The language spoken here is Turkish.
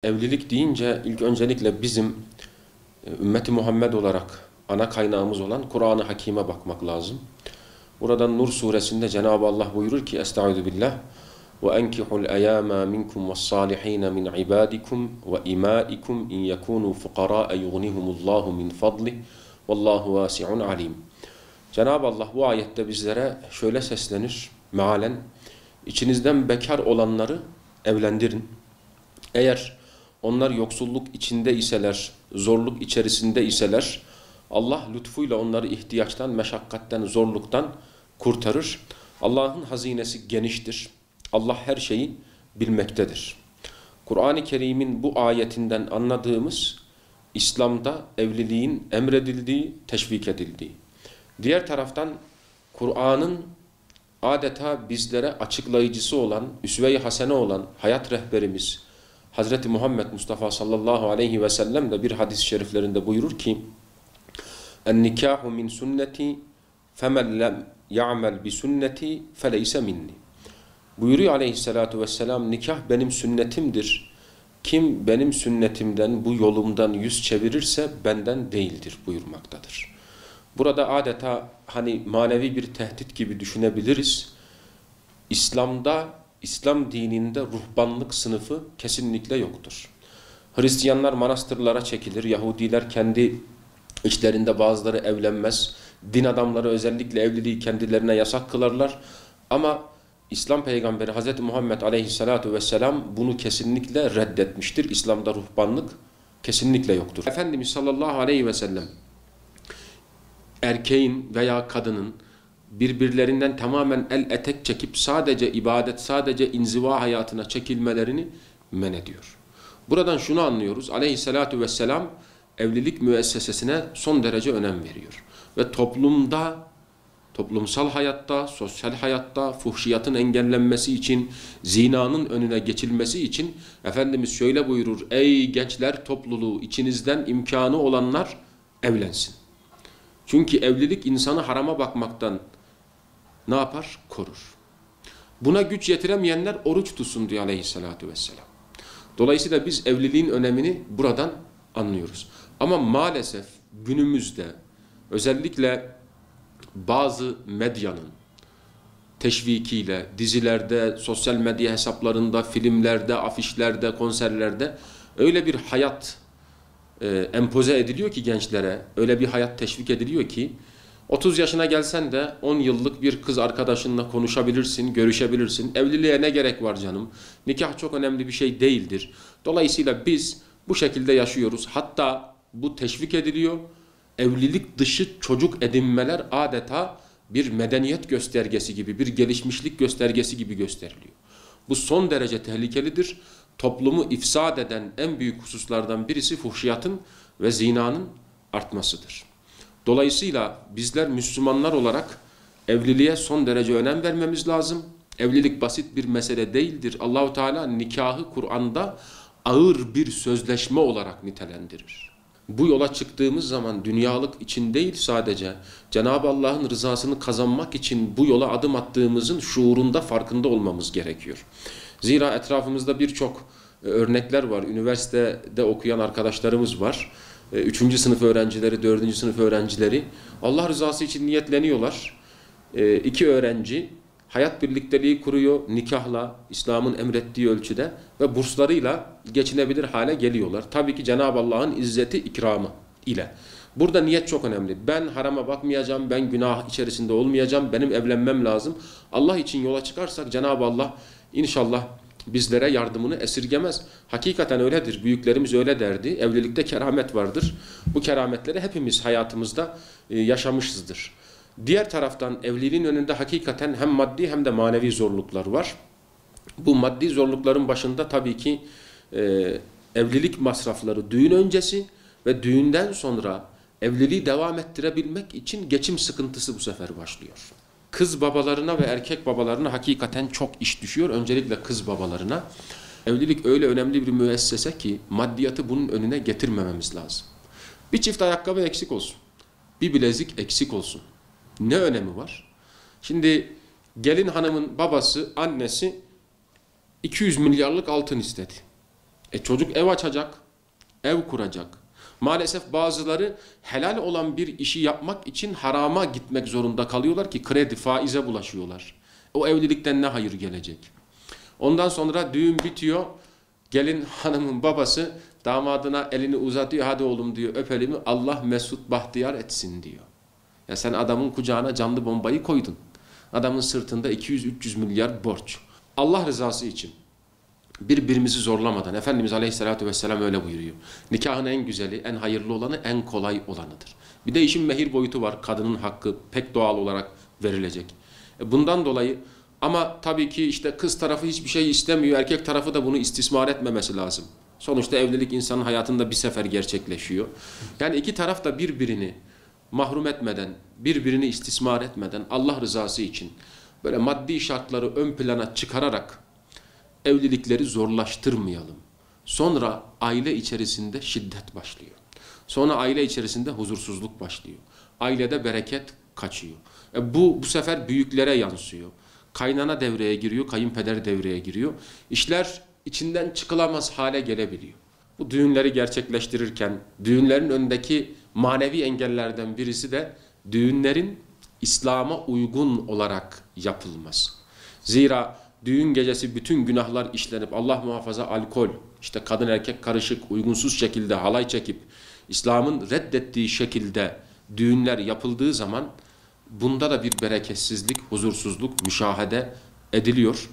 Evlilik deyince ilk öncelikle bizim ümmeti Muhammed olarak ana kaynağımız olan Kur'an-ı Hakîm'e bakmak lazım. Buradan Nur suresinde Cenab-ı Allah buyurur ki Estaizu billah ve enkihul eyâmâ minkum ve's-sâlihîne min ibâdikum ve imâikum in yekûnû fukarâe yughnihumullâhu min fadlih vallâhu vâsi'un alîm. Cenab-ı Allah bu ayette bizlere şöyle seslenir mealen: İçinizden bekar olanları evlendirin. Eğer onlar yoksulluk içinde iseler, zorluk içerisinde iseler, Allah lütfuyla onları ihtiyaçtan, meşakkatten, zorluktan kurtarır. Allah'ın hazinesi geniştir. Allah her şeyi bilmektedir. Kur'an-ı Kerim'in bu ayetinden anladığımız, İslam'da evliliğin emredildiği, teşvik edildiği. Diğer taraftan Kur'an'ın adeta bizlere açıklayıcısı olan, üsve-i hasene olan hayat rehberimiz Hz. Muhammed Mustafa sallallahu aleyhi ve sellem de bir hadis-i şeriflerinde buyurur ki "En-nikâhu min sünneti femen lem ya'mel bi sünneti feleyse minni." Buyuruyor aleyhissalatu vesselam, nikah benim sünnetimdir. Kim benim sünnetimden, bu yolumdan yüz çevirirse benden değildir buyurmaktadır. Burada adeta hani manevi bir tehdit gibi düşünebiliriz. İslam dininde ruhbanlık sınıfı kesinlikle yoktur. Hristiyanlar manastırlara çekilir, Yahudiler kendi içlerinde bazıları evlenmez, din adamları özellikle evliliği kendilerine yasak kılarlar. Ama İslam peygamberi Hz. Muhammed aleyhissalatu vesselam bunu kesinlikle reddetmiştir. İslam'da ruhbanlık kesinlikle yoktur. Efendimiz sallallahu aleyhi ve sellem erkeğin veya kadının birbirlerinden tamamen el etek çekip sadece ibadet, sadece inziva hayatına çekilmelerini men ediyor. Buradan şunu anlıyoruz: aleyhissalatu vesselam evlilik müessesesine son derece önem veriyor. Ve toplumsal hayatta, sosyal hayatta fuhşiyatın engellenmesi için, zinanın önüne geçilmesi için Efendimiz şöyle buyurur: ey gençler topluluğu, içinizden imkanı olanlar evlensin. Çünkü evlilik insanı harama bakmaktan ne yapar? Korur. Buna güç yetiremeyenler oruç tutsun diyor aleyhissalatu vesselam. Dolayısıyla biz evliliğin önemini buradan anlıyoruz. Ama maalesef günümüzde özellikle bazı medyanın teşvikiyle dizilerde, sosyal medya hesaplarında, filmlerde, afişlerde, konserlerde öyle bir hayat empoze ediliyor ki gençlere, öyle bir hayat teşvik ediliyor ki 30 yaşına gelsen de 10 yıllık bir kız arkadaşınla konuşabilirsin, görüşebilirsin. Evliliğe ne gerek var canım? Nikah çok önemli bir şey değildir. Dolayısıyla biz bu şekilde yaşıyoruz. Hatta bu teşvik ediliyor. Evlilik dışı çocuk edinmeler adeta bir medeniyet göstergesi gibi, bir gelişmişlik göstergesi gibi gösteriliyor. Bu son derece tehlikelidir. Toplumu ifsad eden en büyük hususlardan birisi fuhşiyatın ve zinanın artmasıdır. Dolayısıyla bizler Müslümanlar olarak evliliğe son derece önem vermemiz lazım. Evlilik basit bir mesele değildir. Allahu Teala nikahı Kur'an'da ağır bir sözleşme olarak nitelendirir. Bu yola çıktığımız zaman dünyalık için değil, sadece Cenab-ı Allah'ın rızasını kazanmak için bu yola adım attığımızın şuurunda, farkında olmamız gerekiyor. Zira etrafımızda birçok örnekler var. Üniversitede okuyan arkadaşlarımız var. 3. sınıf öğrencileri, 4. sınıf öğrencileri Allah rızası için niyetleniyorlar. 2 öğrenci hayat birlikteliği kuruyor nikahla, İslam'ın emrettiği ölçüde ve burslarıyla geçinebilir hale geliyorlar. Tabii ki Cenab-ı Allah'ın izzeti, ikramı ile. Burada niyet çok önemli. Ben harama bakmayacağım, ben günah içerisinde olmayacağım, benim evlenmem lazım. Allah için yola çıkarsak Cenab-ı Allah inşallah bizlere yardımını esirgemez. Hakikaten öyledir. Büyüklerimiz öyle derdi. Evlilikte keramet vardır. Bu kerametleri hepimiz hayatımızda yaşamışızdır. Diğer taraftan evliliğin önünde hakikaten hem maddi hem de manevi zorluklar var. Bu maddi zorlukların başında tabii ki evlilik masrafları, düğün öncesi ve düğünden sonra evliliği devam ettirebilmek için geçim sıkıntısı bu sefer başlıyor. Kız babalarına ve erkek babalarına hakikaten çok iş düşüyor. Öncelikle kız babalarına. Evlilik öyle önemli bir müessese ki maddiyatı bunun önüne getirmememiz lazım. Bir çift ayakkabı eksik olsun. Bir bilezik eksik olsun. Ne önemi var? Şimdi gelin hanımın babası, annesi 200 milyarlık altın istedi. Çocuk ev açacak, ev kuracak. Maalesef bazıları helal olan bir işi yapmak için harama gitmek zorunda kalıyorlar ki kredi, faize bulaşıyorlar. O evlilikten ne hayır gelecek? Ondan sonra düğün bitiyor. Gelin hanımın babası damadına elini uzatıyor. Hadi oğlum diyor, öpelim, Allah mesut bahtiyar etsin diyor. Ya sen adamın kucağına canlı bombayı koydun. Adamın sırtında 200-300 milyar borç. Allah rızası için birbirimizi zorlamadan, Efendimiz Aleyhisselatü Vesselam öyle buyuruyor. Nikahın en güzeli, en hayırlı olanı, en kolay olanıdır. Bir de işin mehir boyutu var. Kadının hakkı pek doğal olarak verilecek. Bundan dolayı ama tabii ki işte kız tarafı hiçbir şey istemiyor. Erkek tarafı da bunu istismar etmemesi lazım. Sonuçta evlilik insanın hayatında bir sefer gerçekleşiyor. Yani iki taraf da birbirini mahrum etmeden, birbirini istismar etmeden Allah rızası için böyle maddi şartları ön plana çıkararak evlilikleri zorlaştırmayalım. Sonra aile içerisinde şiddet başlıyor. Sonra aile içerisinde huzursuzluk başlıyor. Ailede bereket kaçıyor. Bu sefer büyüklere yansıyor. Kaynana devreye giriyor, kayınpeder devreye giriyor. İşler içinden çıkılamaz hale gelebiliyor. Bu düğünleri gerçekleştirirken düğünlerin önündeki manevi engellerden birisi de düğünlerin İslam'a uygun olarak yapılması. Zira düğün gecesi bütün günahlar işlenip Allah muhafaza alkol, işte kadın erkek karışık, uygunsuz şekilde halay çekip İslam'ın reddettiği şekilde düğünler yapıldığı zaman bunda da bir bereketsizlik, huzursuzluk müşahede ediliyor.